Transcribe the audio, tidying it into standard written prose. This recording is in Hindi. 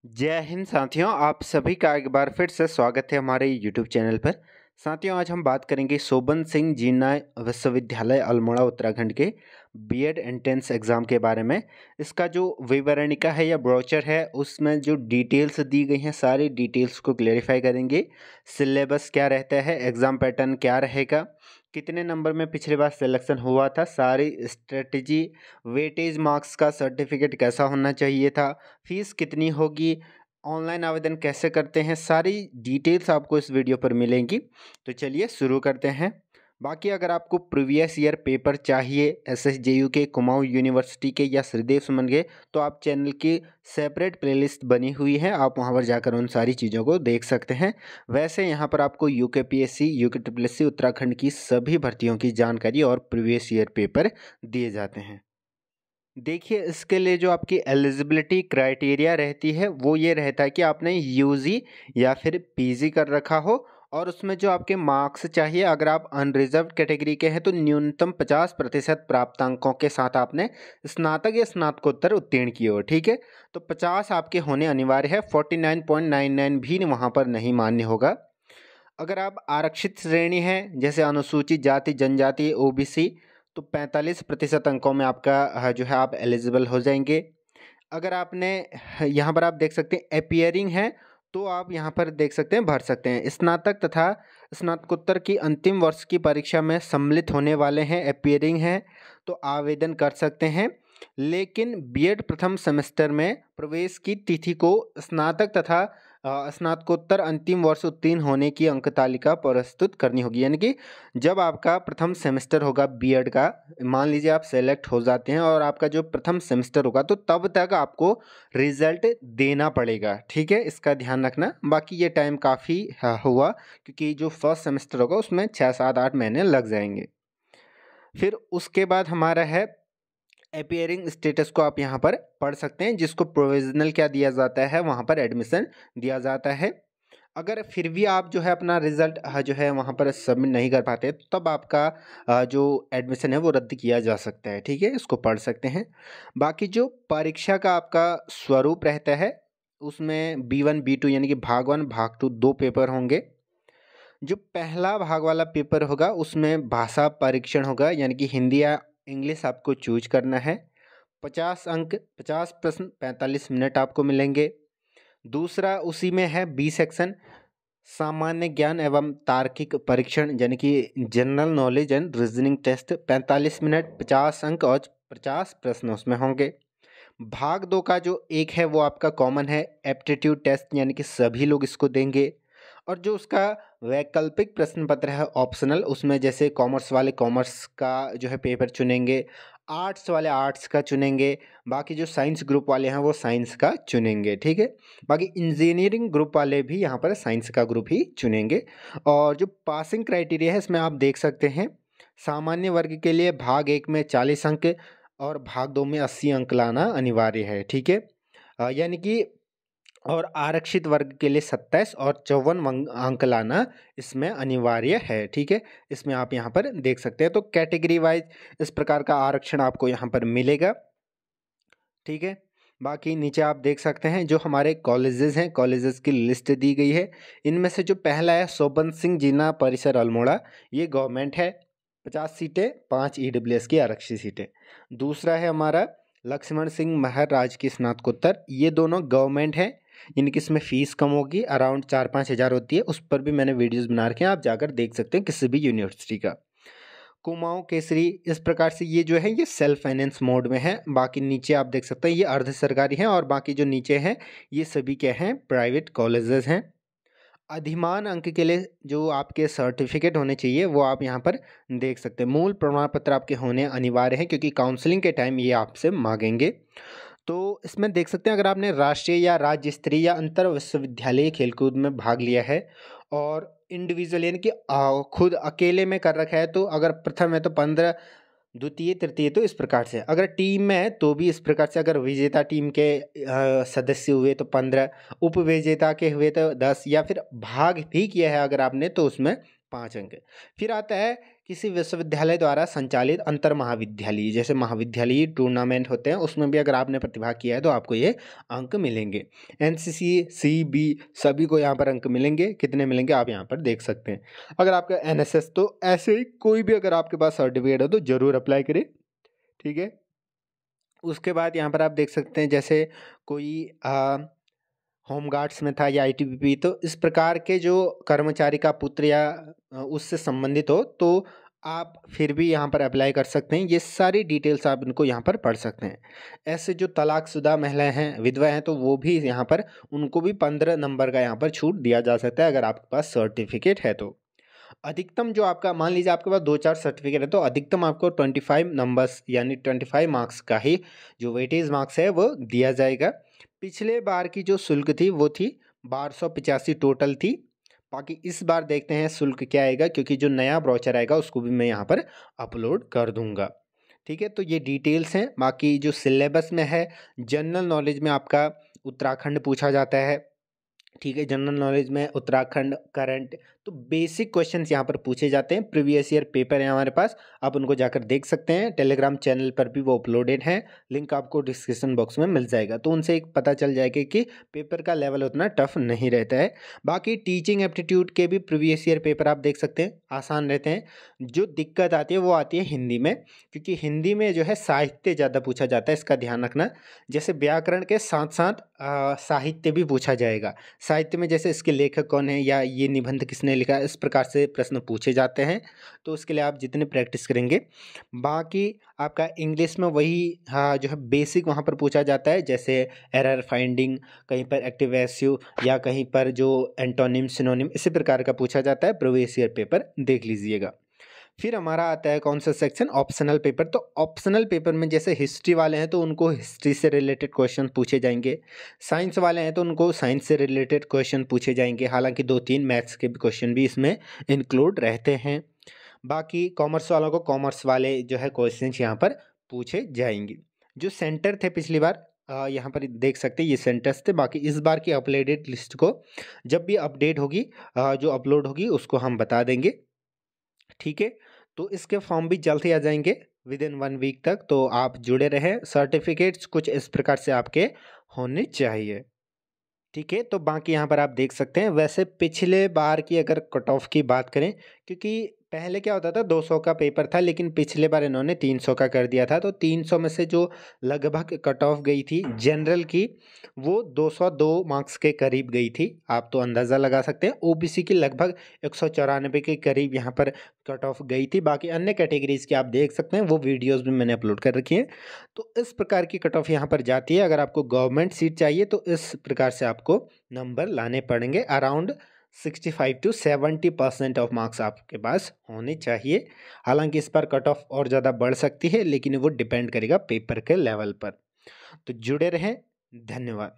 जय हिंद साथियों, आप सभी का एक बार फिर से स्वागत है हमारे यूट्यूब चैनल पर। साथियों, आज हम बात करेंगे शोभन सिंह जीना विश्वविद्यालय अल्मोड़ा उत्तराखंड के बीएड एंट्रेंस एग्ज़ाम के बारे में। इसका जो विवरणिका है या ब्रोचर है, उसमें जो डिटेल्स दी गई हैं, सारी डिटेल्स को क्लेरिफाई करेंगे। सिलेबस क्या रहता है, एग्ज़ाम पैटर्न क्या रहेगा, कितने नंबर में पिछली बार सिलेक्शन हुआ था, सारी स्ट्रेटजी, वेटेज मार्क्स का सर्टिफिकेट कैसा होना चाहिए था, फीस कितनी होगी, ऑनलाइन आवेदन कैसे करते हैं, सारी डिटेल्स आपको इस वीडियो पर मिलेंगी। तो चलिए शुरू करते हैं। बाकी अगर आपको प्रीवियस ईयर पेपर चाहिए एसएसजेयू के, कुमाऊं यूनिवर्सिटी के या श्रीदेव सुमन के, तो आप चैनल की सेपरेट प्लेलिस्ट बनी हुई है, आप वहां पर जाकर उन सारी चीज़ों को देख सकते हैं। वैसे यहाँ पर आपको यूकेपीएससी, यूकेट्रिपलएससी उत्तराखंड की सभी भर्तियों की जानकारी और प्रीवियस ईयर पेपर दिए जाते हैं। देखिए, इसके लिए जो आपकी एलिजिबिलिटी क्राइटेरिया रहती है वो ये रहता है कि आपने यूजी या फिर पीजी कर रखा हो, और उसमें जो आपके मार्क्स चाहिए, अगर आप अनरिजर्व कैटेगरी के हैं तो न्यूनतम 50% प्राप्तांकों के साथ आपने स्नातक या स्नातकोत्तर उत्तीर्ण किए हो। ठीक है, तो 50 आपके होने अनिवार्य है, 49.99 भी वहाँ पर नहीं मान्य होगा। अगर आप आरक्षित श्रेणी है, जैसे अनुसूचित जाति, जनजाति, ओबीसी, तो 45% अंकों में आपका जो है आप एलिजिबल हो जाएंगे। अगर आपने यहाँ पर आप देख सकते हैं अपियरिंग है, तो आप यहाँ पर देख सकते हैं भर सकते हैं। स्नातक तथा स्नातकोत्तर की अंतिम वर्ष की परीक्षा में सम्मिलित होने वाले हैं, अपियरिंग हैं, तो आवेदन कर सकते हैं। लेकिन बीएड प्रथम सेमेस्टर में प्रवेश की तिथि को स्नातक तथा स्नातकोत्तर अंतिम वर्ष उत्तीर्ण होने की अंक तालिका प्रस्तुत करनी होगी। यानी कि जब आपका प्रथम सेमेस्टर होगा बीएड का, मान लीजिए आप सेलेक्ट हो जाते हैं और आपका जो प्रथम सेमेस्टर होगा, तो तब तक आपको रिजल्ट देना पड़ेगा। ठीक है, इसका ध्यान रखना। बाकी ये टाइम काफ़ी हुआ, क्योंकि जो फर्स्ट सेमेस्टर होगा उसमें 6, 7, 8 महीने लग जाएंगे। फिर उसके बाद हमारा है अपीयरिंग स्टेटस को आप यहाँ पर पढ़ सकते हैं, जिसको प्रोविजनल क्या दिया जाता है, वहाँ पर एडमिशन दिया जाता है। अगर फिर भी आप जो है अपना रिजल्ट जो है वहाँ पर सबमिट नहीं कर पाते, तो तब आपका जो एडमिशन है वो रद्द किया जा सकता है। ठीक है, इसको पढ़ सकते हैं। बाकी जो परीक्षा का आपका स्वरूप रहता है, उसमें B1 B2 यानी कि भाग 1 भाग 2 दो पेपर होंगे। जो पहला भाग वाला पेपर होगा उसमें भाषा परीक्षण होगा, यानी कि हिंदी या इंग्लिश आपको चूज करना है। 50 अंक, 50 प्रश्न, 45 मिनट आपको मिलेंगे। दूसरा उसी में है बी सेक्शन, सामान्य ज्ञान एवं तार्किक परीक्षण, यानी कि general knowledge and reasoning test, 45 minute, 50 अंक और 50 प्रश्न उसमें होंगे। भाग 2 का जो एक है वो आपका कॉमन है, एप्टीट्यूड टेस्ट, यानी कि सभी लोग इसको देंगे। और जो उसका वैकल्पिक प्रश्न पत्र है ऑप्शनल, उसमें जैसे कॉमर्स वाले कॉमर्स का जो है पेपर चुनेंगे, आर्ट्स वाले आर्ट्स का चुनेंगे, बाकी जो साइंस ग्रुप वाले हैं वो साइंस का चुनेंगे। ठीक है, बाकी इंजीनियरिंग ग्रुप वाले भी यहाँ पर साइंस का ग्रुप ही चुनेंगे। और जो पासिंग क्राइटेरिया है इसमें आप देख सकते हैं, सामान्य वर्ग के लिए भाग 1 में 40 अंक और भाग 2 में 80 अंक लाना अनिवार्य है। ठीक है, यानी कि और आरक्षित वर्ग के लिए 27 और 54 अंक लाना इसमें अनिवार्य है। ठीक है, इसमें आप यहाँ पर देख सकते हैं। तो कैटेगरी वाइज इस प्रकार का आरक्षण आपको यहाँ पर मिलेगा। ठीक है, बाकी नीचे आप देख सकते हैं जो हमारे कॉलेजेस हैं, कॉलेजेस की लिस्ट दी गई है। इनमें से जो पहला है शोभन सिंह जीना परिसर अल्मोड़ा, ये गवर्नमेंट है, 50 सीटें, 5 ईडब्ल्यूएस की आरक्षित सीटें। दूसरा है हमारा लक्ष्मण सिंह महर राजकीय स्नातकोत्तर, ये दोनों गवर्नमेंट है, इनकी इसमें फ़ीस कम होगी, अराउंड 4-5 हज़ार होती है। उस पर भी मैंने वीडियोस बना रखे हैं, आप जाकर देख सकते हैं किसी भी यूनिवर्सिटी का। कुमाऊं केसरी, इस प्रकार से ये जो है ये सेल्फ फाइनेंस मोड में है। बाकी नीचे आप देख सकते हैं ये अर्ध सरकारी हैं, और बाकी जो नीचे हैं ये सभी क्या हैं, प्राइवेट कॉलेजेस हैं। अधिमान अंक के लिए जो आपके सर्टिफिकेट होने चाहिए वो आप यहाँ पर देख सकते हैं। मूल प्रमाण पत्र आपके होने अनिवार्य हैं, क्योंकि काउंसलिंग के टाइम ये आपसे मांगेंगे। तो इसमें देख सकते हैं, अगर आपने राष्ट्रीय या राज्य स्तरीय या अंतर विश्वविद्यालय खेलकूद में भाग लिया है और इंडिविजुअल यानी कि खुद अकेले में कर रखा है, तो अगर प्रथम है तो 15, द्वितीय तृतीय तो इस प्रकार से, अगर टीम में है तो भी इस प्रकार से, अगर विजेता टीम के सदस्य हुए तो 15, उप विजेता के हुए तो 10, या फिर भाग भी किया है अगर आपने तो उसमें 5 अंक। फिर आता है किसी विश्वविद्यालय द्वारा संचालित अंतर महाविद्यालय, जैसे महाविद्यालयीय टूर्नामेंट होते हैं उसमें भी अगर आपने प्रतिभाग किया है तो आपको ये अंक मिलेंगे। एनसीसी, सीबी सभी को यहाँ पर अंक मिलेंगे। कितने मिलेंगे आप यहाँ पर देख सकते हैं। अगर आपका एनएसएस, तो ऐसे ही कोई भी अगर आपके पास सर्टिफिकेट हो तो ज़रूर अप्लाई करें, ठीक है। उसके बाद यहाँ पर आप देख सकते हैं जैसे कोई होम गार्ड्स में था या आईटीबीपी, तो इस प्रकार के जो कर्मचारी का पुत्र या उससे संबंधित हो तो आप फिर भी यहाँ पर अप्लाई कर सकते हैं। ये सारी डिटेल्स आप इनको यहाँ पर पढ़ सकते हैं। ऐसे जो तलाकशुदा महिलाएं हैं, विधवा हैं, तो वो भी यहाँ पर उनको भी 15 नंबर का यहाँ पर छूट दिया जा सकता है अगर आपके पास सर्टिफिकेट है तो। अधिकतम जो आपका, मान लीजिए आपके पास 2-4 सर्टिफिकेट है तो अधिकतम आपको 25 नंबर्स यानी 25 मार्क्स का ही जो वेटेज मार्क्स है वो दिया जाएगा। पिछले बार की जो शुल्क थी वो थी 1285 टोटल थी। बाकी इस बार देखते हैं शुल्क क्या आएगा, क्योंकि जो नया ब्रोचर आएगा उसको भी मैं यहाँ पर अपलोड कर दूंगा, ठीक है। तो ये डिटेल्स हैं। बाकी जो सिलेबस में है, जनरल नॉलेज में आपका उत्तराखंड पूछा जाता है, ठीक है। जनरल नॉलेज में उत्तराखंड, करंट, तो बेसिक क्वेश्चंस यहाँ पर पूछे जाते हैं। प्रीवियस ईयर पेपर है हमारे पास, आप उनको जाकर देख सकते हैं। टेलीग्राम चैनल पर भी वो अपलोडेड हैं, लिंक आपको डिस्क्रिप्शन बॉक्स में मिल जाएगा, तो उनसे एक पता चल जाएगा कि पेपर का लेवल उतना टफ नहीं रहता है। बाकी टीचिंग एप्टीट्यूड के भी प्रीवियस ईयर पेपर आप देख सकते हैं, आसान रहते हैं। जो दिक्कत आती है वो आती है हिंदी में, क्योंकि हिंदी में जो है साहित्य ज़्यादा पूछा जाता है, इसका ध्यान रखना। जैसे व्याकरण के साथ साथ साहित्य भी पूछा जाएगा। साहित्य में जैसे इसके लेखक कौन है या ये निबंध किसने लिखा, इस प्रकार से प्रश्न पूछे जाते हैं, तो उसके लिए आप जितने प्रैक्टिस करेंगे। बाकी आपका इंग्लिश में वही जो है बेसिक वहाँ पर पूछा जाता है, जैसे एरर फाइंडिंग, कहीं पर एक्टिव एसयू या कहीं पर जो एंटोनिम, सिनोनिम, इसी प्रकार का पूछा जाता है। प्रीवियस ईयर पेपर देख लीजिएगा। फिर हमारा आता है कौन सा सेक्शन, ऑप्शनल पेपर। तो ऑप्शनल पेपर में जैसे हिस्ट्री वाले हैं तो उनको हिस्ट्री से रिलेटेड क्वेश्चन पूछे जाएंगे, साइंस वाले हैं तो उनको साइंस से रिलेटेड क्वेश्चन पूछे जाएंगे, हालांकि 2-3 मैथ्स के भी क्वेश्चन भी इसमें इंक्लूड रहते हैं। बाकी कॉमर्स वालों को कॉमर्स वाले जो है क्वेश्चन यहाँ पर पूछे जाएंगे। जो सेंटर थे पिछली बार यहाँ पर देख सकते हैं, ये सेंटर्स थे। बाकी इस बार की अपडेटेड लिस्ट को जब भी अपडेट होगी, जो अपलोड होगी, उसको हम बता देंगे, ठीक है। तो इसके फॉर्म भी जल्द ही आ जाएंगे विद इन 1 वीक तक, तो आप जुड़े रहें। सर्टिफिकेट्स कुछ इस प्रकार से आपके होने चाहिए, ठीक है। तो बाकी यहाँ पर आप देख सकते हैं। वैसे पिछले बार की अगर कट ऑफ की बात करें, क्योंकि पहले क्या होता था 200 का पेपर था, लेकिन पिछले बार इन्होंने 300 का कर दिया था, तो 300 में से जो लगभग कट ऑफ गई थी जनरल की, वो 202 मार्क्स के करीब गई थी। आप तो अंदाज़ा लगा सकते हैं। ओबीसी की लगभग 194 के करीब यहाँ पर कट ऑफ गई थी। बाकी अन्य कैटेगरीज की आप देख सकते हैं, वो वीडियोज़ भी मैंने अपलोड कर रखी हैं। तो इस प्रकार की कट ऑफ यहाँ पर जाती है। अगर आपको गवर्नमेंट सीट चाहिए तो इस प्रकार से आपको नंबर लाने पड़ेंगे। अराउंड 65 to 70% ऑफ मार्क्स आपके पास होने चाहिए। हालांकि इस पर कट ऑफ और ज़्यादा बढ़ सकती है, लेकिन वो डिपेंड करेगा पेपर के लेवल पर। तो जुड़े रहें। धन्यवाद।